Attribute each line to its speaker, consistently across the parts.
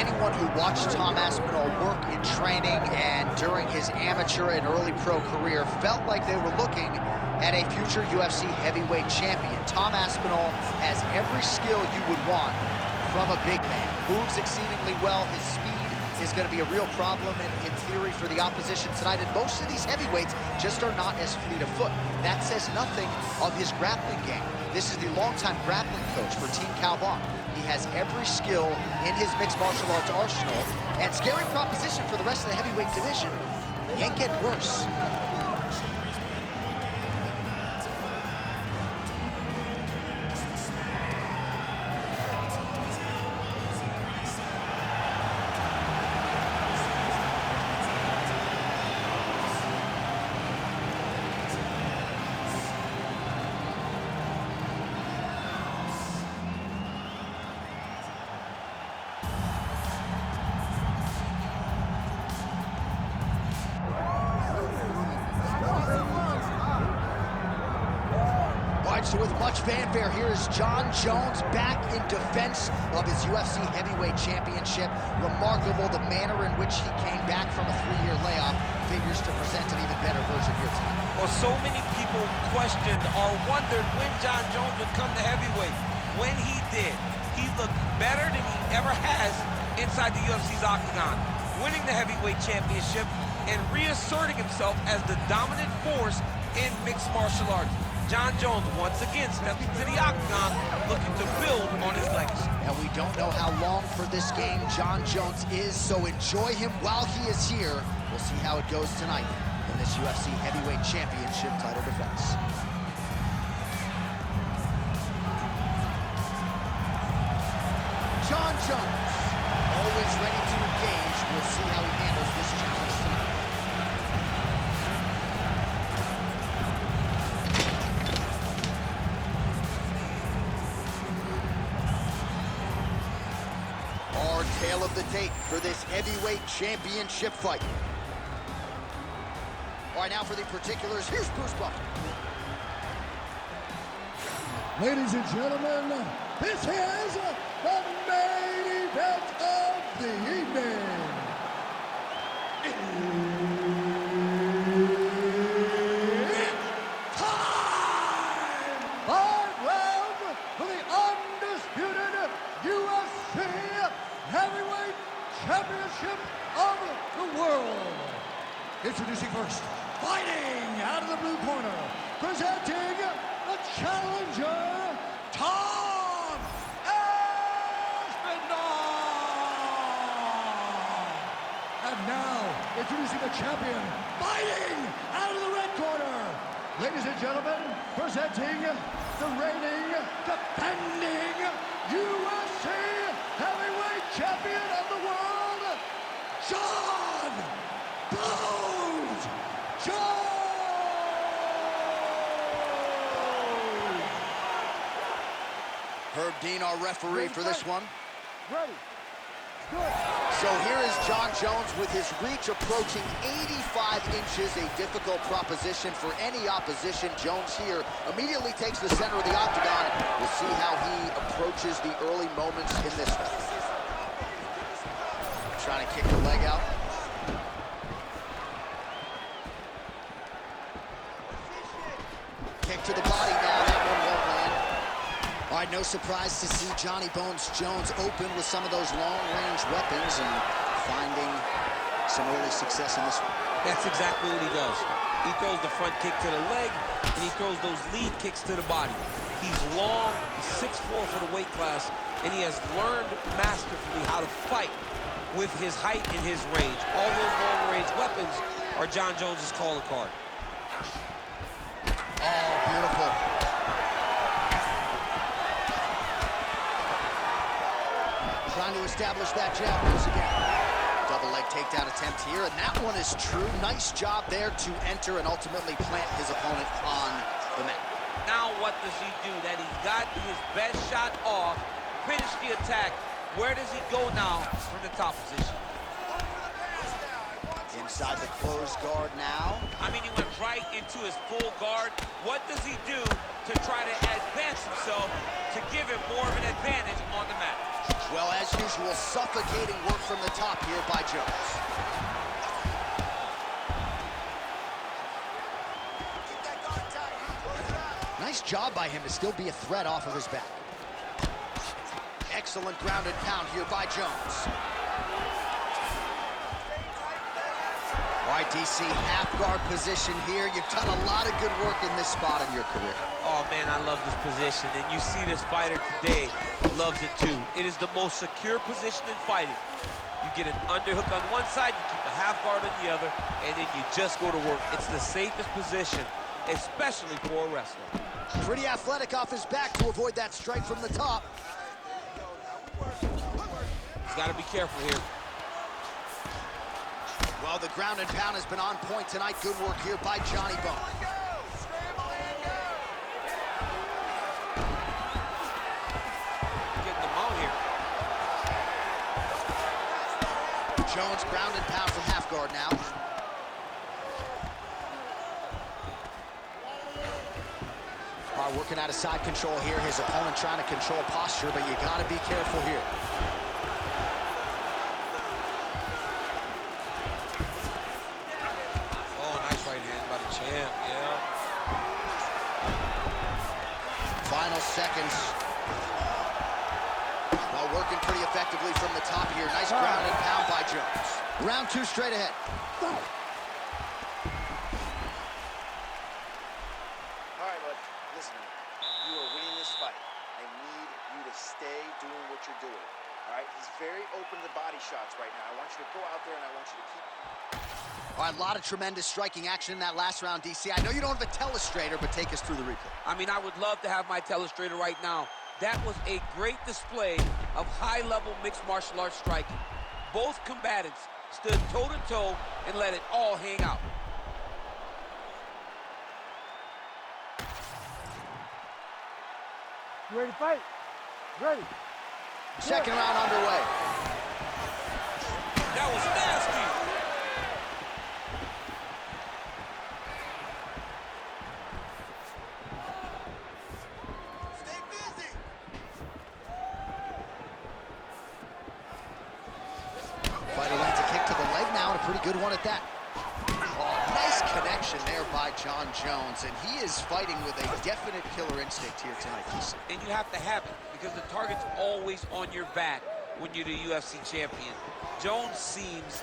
Speaker 1: anyone who watched Tom Aspinall work in training and during his amateur and early pro career felt like they were looking at a future UFC heavyweight champion. Tom Aspinall has every skill you would want from a big man. Moves exceedingly well. His speed is going to be a real problem in theory for the opposition tonight, and most of these heavyweights just are not as fleet of foot. That says nothing of his grappling game. This is the longtime grappling coach for Team Calvon. He has every skill in his mixed martial arts arsenal, and scary proposition for the rest of the heavyweight division. He ain't getting worse. So with much fanfare, here is Jon Jones back in defense of his UFC heavyweight championship. Remarkable the manner in which he came back from a 3-year layoff figures to present an even better version here tonight.
Speaker 2: Well, so many people questioned or wondered when Jon Jones would come to heavyweight. When he did, he looked better than he ever has inside the UFC's octagon, winning the heavyweight championship and reasserting himself as the dominant force in mixed martial arts. Jon Jones once again stepped into the octagon looking to build on his legacy.
Speaker 1: And we don't know how long for this game Jon Jones is, so enjoy him while he is here. We'll see how it goes tonight in this UFC Heavyweight Championship title defense. Jon Jones, always ready to engage. We'll see how he handles this challenge tonight. Tale of the tape for this heavyweight championship fight. All right, now for the particulars, here's Bruce Buffer.
Speaker 3: Ladies and gentlemen, this is the main event of the evening. It's time! 5 rounds for the undisputed UFC Heavyweight Championship of the world. Introducing first, fighting out of the blue corner, presenting the challenger, Tom Aspinall. And now, introducing the champion, fighting out of the red corner. Ladies and gentlemen, presenting the reigning, defending UFC Heavyweight Champion of the world, Jon Jones.
Speaker 1: Herb Dean, our referee for this one.
Speaker 3: Ready. Good.
Speaker 1: So here is Jon Jones with his reach approaching 85 inches, a difficult proposition for any opposition. Jones here immediately takes the center of the octagon. We'll see how he approaches the early moments in this one. Trying to kick the leg out. Kick to the body now, that one won't land. All right, no surprise to see Johnny Bones Jones open with some of those long-range weapons and finding some early success in this one.
Speaker 2: That's exactly what he does. He throws the front kick to the leg, and he throws those lead kicks to the body. He's long, he's 6'4" for the weight class, and he has learned masterfully how to fight with his height and his range. All those long-range weapons are Jon Jones's calling card.
Speaker 1: Oh, beautiful. Trying to establish that jab once again. Double leg takedown attempt here, and that one is true. Nice job there to enter and ultimately plant his opponent on the mat.
Speaker 2: Now what does he do? That he's got his best shot off, finish the attack. Where does he go now from the top position?
Speaker 1: Inside the closed guard now.
Speaker 2: I mean, he went right into his full guard. What does he do to try to advance himself to give him more of an advantage on the mat?
Speaker 1: Well, as you unusual, suffocating work from the top here by Jones. Nice job by him to still be a threat off of his back. Excellent ground and pound here by Jones. All right, DC, half guard position here. You've done a lot of good work in this spot in your career.
Speaker 2: Oh, man, I love this position, and you see this fighter today loves it too. It is the most secure position in fighting. You get an underhook on one side, you keep a half guard on the other, and then you just go to work. It's the safest position, especially for a wrestler.
Speaker 1: Pretty athletic off his back to avoid that strike from the top.
Speaker 2: He's got to be careful here.
Speaker 1: Well, the ground and pound has been on point tonight. Good work here by Johnny Bone.
Speaker 2: Getting them out here.
Speaker 1: Jones ground and pound from half guard now. All right, working out of side control here. His opponent trying to control posture, but you got to be careful here.
Speaker 2: Champ, yeah.
Speaker 1: Final seconds. Well, working pretty effectively from the top here. Nice ground and pound by Jones. Round two straight ahead.
Speaker 4: All right, bud. Listen to me. You are winning this fight. I need you to stay doing what you're doing. All right? He's very open to body shots right now. I want you to go out there and I want you to keep...
Speaker 1: All right, a lot of tremendous striking action in that last round, DC. I know you don't have a telestrator, but take us through the replay.
Speaker 2: I mean, I would love to have my telestrator right now. That was a great display of high-level mixed martial arts striking. Both combatants stood toe-to-toe and let it all hang out.
Speaker 5: You ready to fight? Ready.
Speaker 1: Second round underway.
Speaker 2: That was nasty.
Speaker 1: Fighter lands a kick to the leg now, and a pretty good one at that. Oh, nice connection there by John Jones, and he is fighting with a definite killer instinct here tonight, DC.
Speaker 2: And you have to have it, because the target's always on your back when you're the UFC champion. Jones seems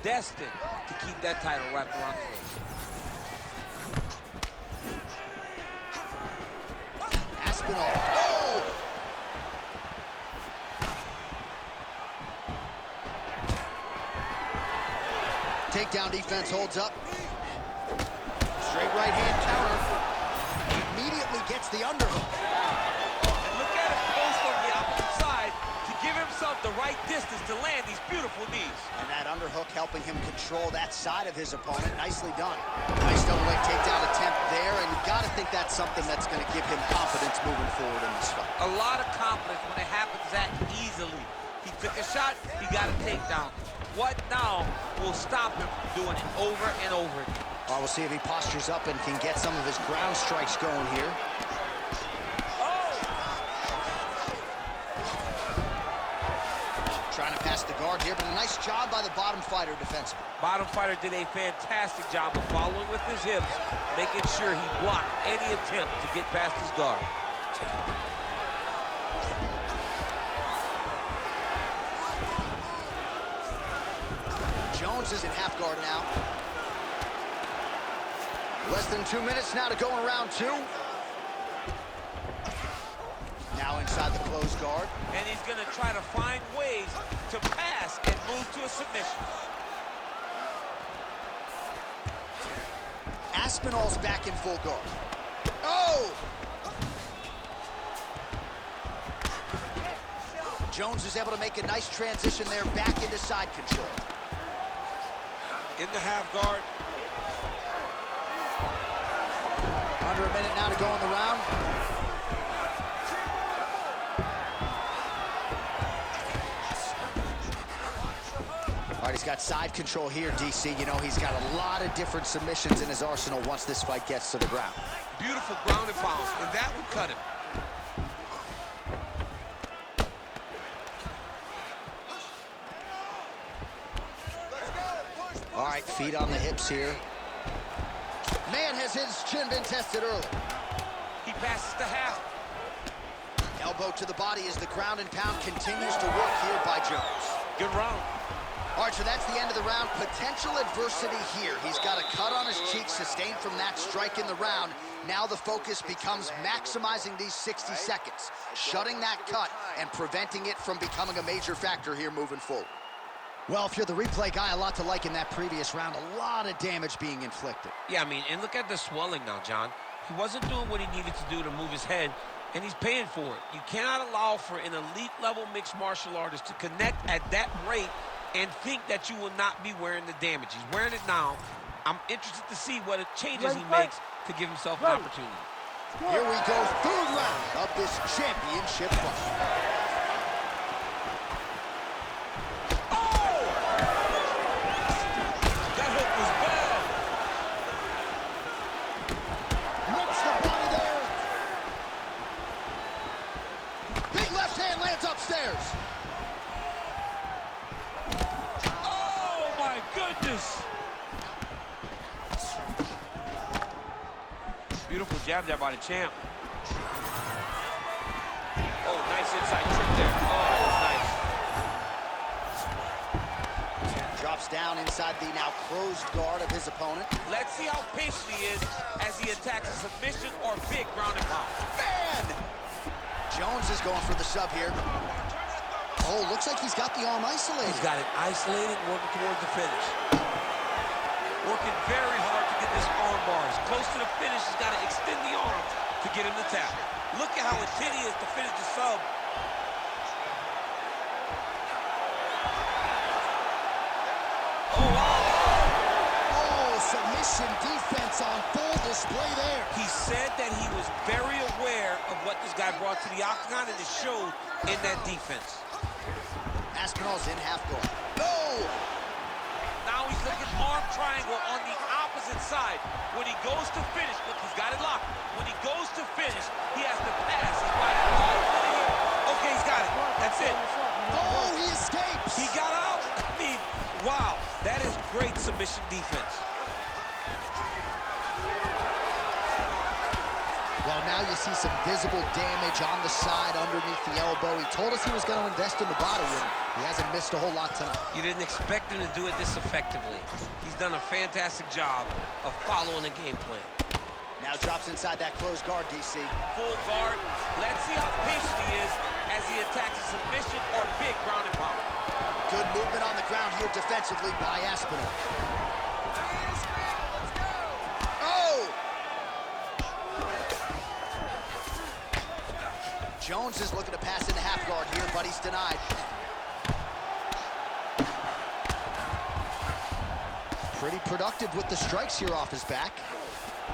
Speaker 2: destined to keep that title wrapped around his waist.
Speaker 1: Aspinall. Oh! Takedown defense holds up. Straight right hand counter. Immediately gets the underhook.
Speaker 2: And look at him post on the opposite side to give himself the right distance to land these beautiful knees.
Speaker 1: And that underhook helping him control that side of his opponent. Nicely done. Nice double leg takedown attempt there, and you got to think that's something that's going to give him confidence moving forward in this fight.
Speaker 2: A lot of confidence when it happens that easily. He took a shot, he got a takedown. What now will stop him from doing it over and over again?
Speaker 1: We'll see if he postures up and can get some of his ground strikes going here. Trying to pass the guard here, but a nice job by the bottom fighter defensively.
Speaker 2: Bottom fighter did a fantastic job of following with his hips, making sure he blocked any attempt to get past his guard.
Speaker 1: Jones is in half guard now. Less than 2 minutes now to go in round two. Now inside the closed guard.
Speaker 2: And he's going to try to find ways to pass and move to a submission.
Speaker 1: Aspinall's back in full guard. Oh! Jones is able to make a nice transition there back into side control.
Speaker 2: In the half guard.
Speaker 1: Under a minute now to go in the round. All right, he's got side control here, DC. You know, he's got a lot of different submissions in his arsenal once this fight gets to the ground.
Speaker 2: Beautiful ground and pound, and that would cut him.
Speaker 1: right, feet on the hips here. Man, has his chin been tested early.
Speaker 2: He passes to half.
Speaker 1: Elbow to the body as the ground and pound continues to work here by Jones.
Speaker 2: Good round.
Speaker 1: All right, so that's the end of the round. Potential adversity here. He's got a cut on his cheek sustained from that strike in the round. Now the focus becomes maximizing these 60 seconds, shutting that cut and preventing it from becoming a major factor here moving forward. Well, if you're the replay guy, a lot to like in that previous round. A lot of damage being inflicted.
Speaker 2: Yeah, I mean, and look at the swelling now, John. He wasn't doing what he needed to do to move his head, and he's paying for it. You cannot allow for an elite-level mixed martial artist to connect at that rate and think that you will not be wearing the damage. He's wearing it now. I'm interested to see what changes he makes to give himself an opportunity.
Speaker 1: Here we go, third round of this championship fight. Upstairs.
Speaker 2: Oh my goodness! Beautiful jab there by the champ. Oh, nice inside trick there. Oh, that was nice.
Speaker 1: Drops down inside the now closed guard of his opponent.
Speaker 2: Let's see how patient he is as he attacks a submission or big ground and pound.
Speaker 1: Man! Jones is going for the sub here. Oh, looks like he's got the arm isolated.
Speaker 2: He's got it isolated, working towards the finish. Working very hard to get this arm bars. Close to the finish, he's got to extend the arm to get him to tap. Look at how intent he is to finish the sub. Oh, wow.
Speaker 1: Oh, submission defense on full display there.
Speaker 2: He said that he was very aware of what this guy brought to the octagon, and it showed in that defense.
Speaker 1: Aspinall's in half guard. No!
Speaker 2: Now he's looking arm triangle on the opposite side. When he goes to finish, look, he's got it locked. When he goes to finish, he has to pass his body. Okay, he's got it. That's it.
Speaker 1: Oh, he escapes.
Speaker 2: He got out. I mean, wow. That is great submission defense.
Speaker 1: Well, now you see some visible damage on the side underneath the elbow. He told us he was going to invest in the body, and he hasn't missed a whole lot tonight.
Speaker 2: You didn't expect him to do it this effectively. He's done a fantastic job of following the game plan.
Speaker 1: Now drops inside that closed guard, DC.
Speaker 2: Full guard. Let's see how patient he is as he attacks a submission or big ground and pound.
Speaker 1: Good movement on the ground here defensively by Aspinall. Oh! Jones is looking to pass into half guard here, but he's denied. Pretty productive with the strikes here off his back.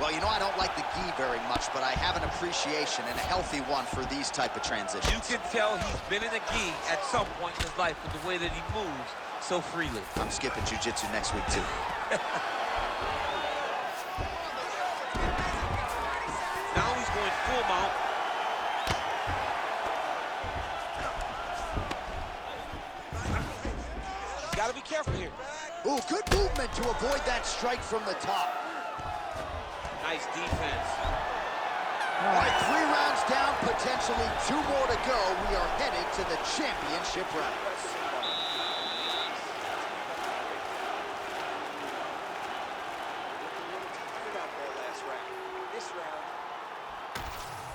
Speaker 1: Well, you know, I don't like the gi very much, but I have an appreciation and a healthy one for these type of transitions.
Speaker 2: You can tell he's been in a gi at some point in his life with the way that he moves so freely.
Speaker 1: I'm skipping jiu-jitsu next week, too.
Speaker 2: Now he's going full mount. Got to be careful here.
Speaker 1: Ooh, good movement to avoid that strike from the top.
Speaker 2: Nice defense.
Speaker 1: All right, 3 rounds down, potentially 2 more to go. We are headed to the championship rounds.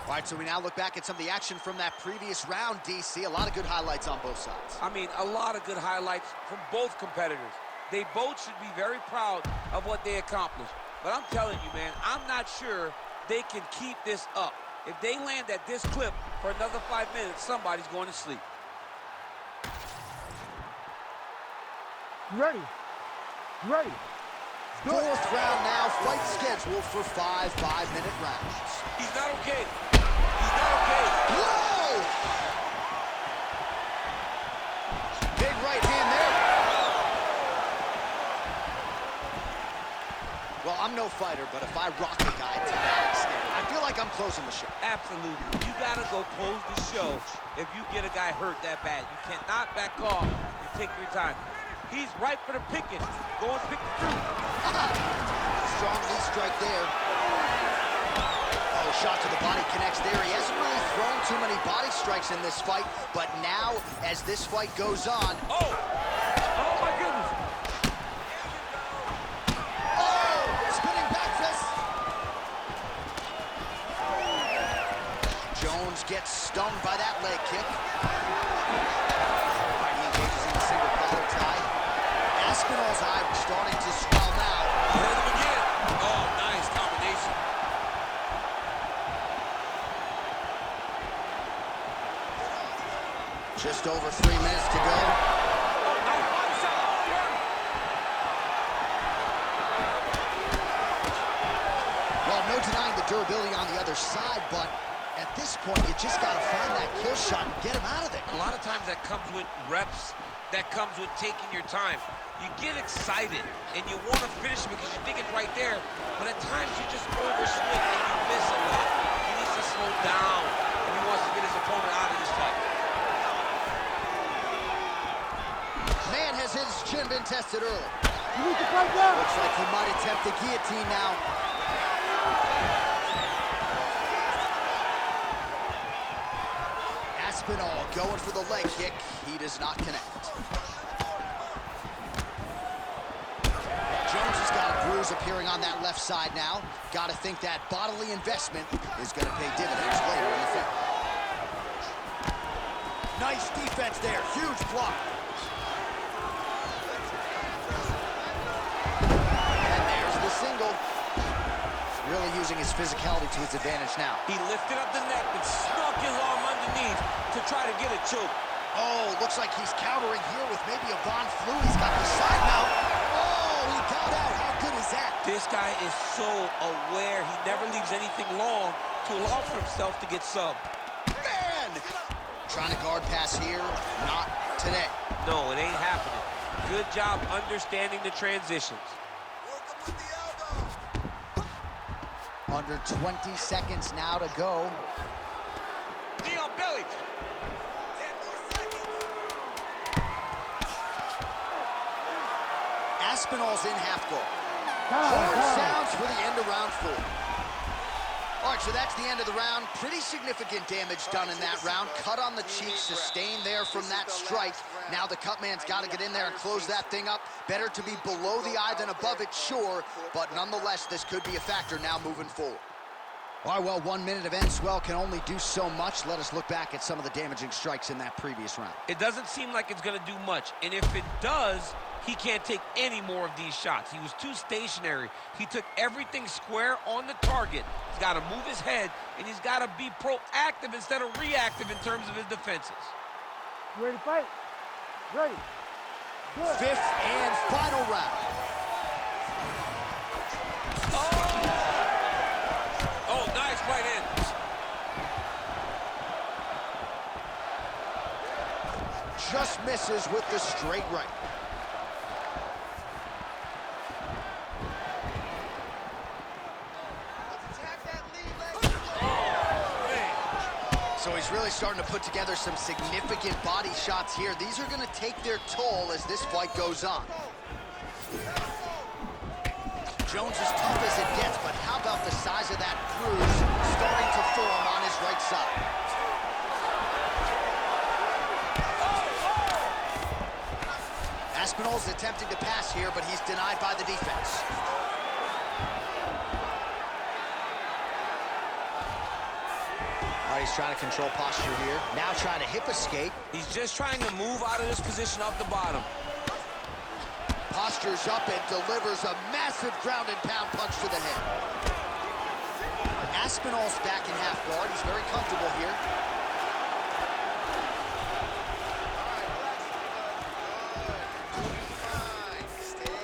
Speaker 1: All right, so we now look back at some of the action from that previous round, DC. A lot of good highlights on both sides.
Speaker 2: I mean, a lot of good highlights from both competitors. They both should be very proud of what they accomplished. But I'm telling you, man, I'm not sure they can keep this up. If they land at this clip for another 5 minutes, somebody's going to sleep.
Speaker 5: Ready. Ready.
Speaker 1: Fourth round now, fight scheduled for 5 5-minute rounds.
Speaker 2: He's not okay. He's not okay.
Speaker 1: Whoa! Big right hand there. Well, I'm no fighter, but if I rock a guy to that extent, I feel like I'm closing the show.
Speaker 2: Absolutely. You got to go close the show if you get a guy hurt that bad. You cannot back off and take your time. He's ripe for the picking. Go and pick the fruit.
Speaker 1: Strong knee strike there. Oh, shot to the body connects there. He hasn't really thrown too many body strikes in this fight, but now, as this fight goes on...
Speaker 2: Oh! Oh, my goodness!
Speaker 1: Oh! Spinning back fist! Jones gets stung by that leg kick. Right, he engages in a single collar tie. Aspinall's eye starting to swell now.
Speaker 2: Hit him again. Oh, nice combination.
Speaker 1: Just over 3 minutes to go.
Speaker 2: Oh, nice body shot. Oh, he hurt.
Speaker 1: Well, no denying the durability on the other side, but at this point, you just got to find that kill shot and get him out of there.
Speaker 2: A lot of times that comes with reps, that comes with taking your time. You get excited, and you want to finish because you think it's right there, but at times you just overswing and you miss a lot. He needs to slow down if he wants to get his opponent out of this fight.
Speaker 1: Man, has his chin been tested early.
Speaker 5: You need to fight now.
Speaker 1: Looks like he might attempt the guillotine now. Aspinall going for the leg kick. He does not connect. Jones has got a bruise appearing on that left side now. Got to think that bodily investment is going to pay dividends later in the fight. Nice defense there. Huge block. And there's the single. Really using his physicality to his advantage now.
Speaker 2: He lifted up the neck and snuck his arm underneath to try to get a choke.
Speaker 1: Oh, looks like he's countering here with maybe a Von Flue. He's got the side mount. Oh, he got out. How good is that?
Speaker 2: This guy is so aware. He never leaves anything long to allow for himself to get subbed.
Speaker 1: Man! Trying to guard pass here. Not today.
Speaker 2: No, it ain't happening. Good job understanding the transitions.
Speaker 1: Under 20 seconds now to go.
Speaker 2: Knee on belly.
Speaker 1: Aspinall's in half guard. Horn sounds for the end of round 4. All right, so that's the end of the round. Pretty significant damage done in that round. Cut on the cheek, sustained there from that strike. Now the cut man's got to get in there and close that thing up. Better to be below the eye than above it, sure. But nonetheless, this could be a factor now moving forward. All right, well, 1 minute of end swell can only do so much. Let us look back at some of the damaging strikes in that previous round.
Speaker 2: It doesn't seem like it's going to do much. And if it does, he can't take any more of these shots. He was too stationary. He took everything square on the target. He's got to move his head, and he's got to be proactive instead of reactive in terms of his defenses.
Speaker 5: You ready to fight? Ready. Good.
Speaker 1: Fifth and final round.
Speaker 2: Oh, nice right in.
Speaker 1: Just misses with the straight right. So he's really starting to put together some significant body shots here. These are going to take their toll as this fight goes on. Jones is tough as it gets, but how about the size of that bruise starting to form on his right side? Aspinall's attempting to pass here, but he's denied by the defense. All right, he's trying to control posture here. Now trying to hip escape.
Speaker 2: He's just trying to move out of this position off the bottom.
Speaker 1: Postures up and delivers a massive ground and pound punch to the head. Aspinall's back in half guard. He's very comfortable here.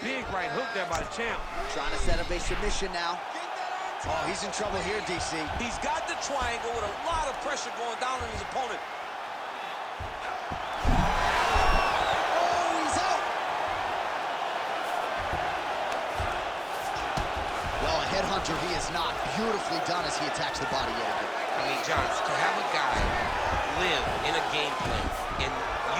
Speaker 2: Big right hook there by the champ.
Speaker 1: Trying to set up a submission now. Oh, he's in trouble here, DC.
Speaker 2: He's got the triangle with a lot of pressure going down on his opponent.
Speaker 1: Oh, he's out. Well, a headhunter he is not. Beautifully done as he attacks the body yet again.
Speaker 2: I mean, John, to have a guy live in a game plan and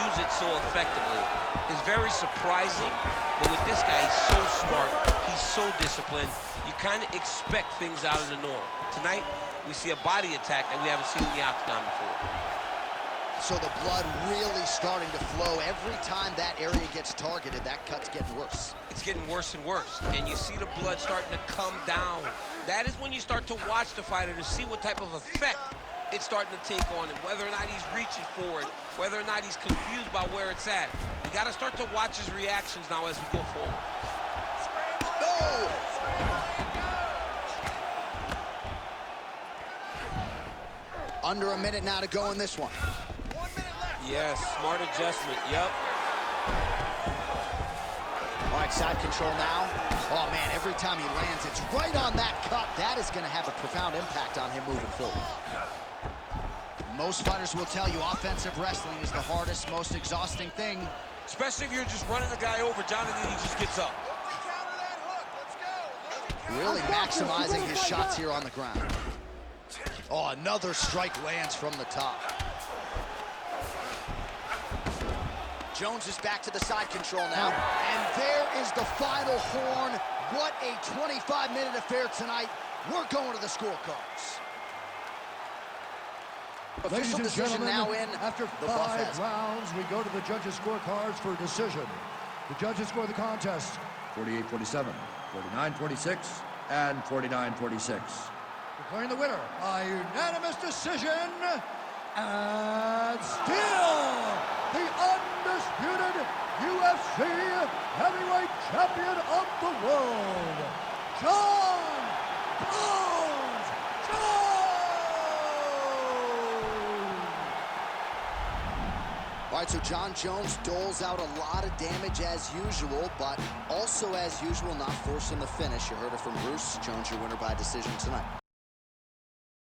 Speaker 2: use it it so effectively is very surprising. But with this guy, he's so smart, he's so disciplined, you kind of expect things out of the norm. Tonight, we see a body attack that we haven't seen in the octagon before.
Speaker 1: So the blood really starting to flow. Every time that area gets targeted, that cut's getting worse.
Speaker 2: It's getting worse and worse, and you see the blood starting to come down. That is when you start to watch the fighter to see what type of effect it's starting to take on him, whether or not he's reaching for it, whether or not he's confused by where it's at. You got to start to watch his reactions now as we go forward.
Speaker 1: No! Under a minute now to go in this one.
Speaker 2: Yes, smart adjustment, yep.
Speaker 1: All right, side control now. Oh, man, every time he lands, it's right on that cut. That is going to have a profound impact on him moving forward. Most fighters will tell you offensive wrestling is the hardest, most exhausting thing.
Speaker 2: Especially if you're just running the guy over, Jonathan, he just gets up.
Speaker 1: Really maximizing his shots here on the ground. Oh, another strike lands from the top. Jones is back to the side control now. And there is the final horn. What a 25-minute affair tonight. We're going to the scorecards.
Speaker 3: Ladies
Speaker 1: Official
Speaker 3: and
Speaker 1: decision
Speaker 3: gentlemen,
Speaker 1: now in.
Speaker 3: after
Speaker 1: The
Speaker 3: 5 rounds, we go to the judges' scorecards for a decision. The judges score the contest 48-47, 49-46, and 49-46. Declaring the winner by unanimous decision, and still the undisputed UFC heavyweight champion of the world, Jon Bones Jones!
Speaker 1: All right, so Jon Jones doles out a lot of damage as usual, but also as usual, not forcing the finish. You heard it from Bruce. Jones, your winner by decision tonight.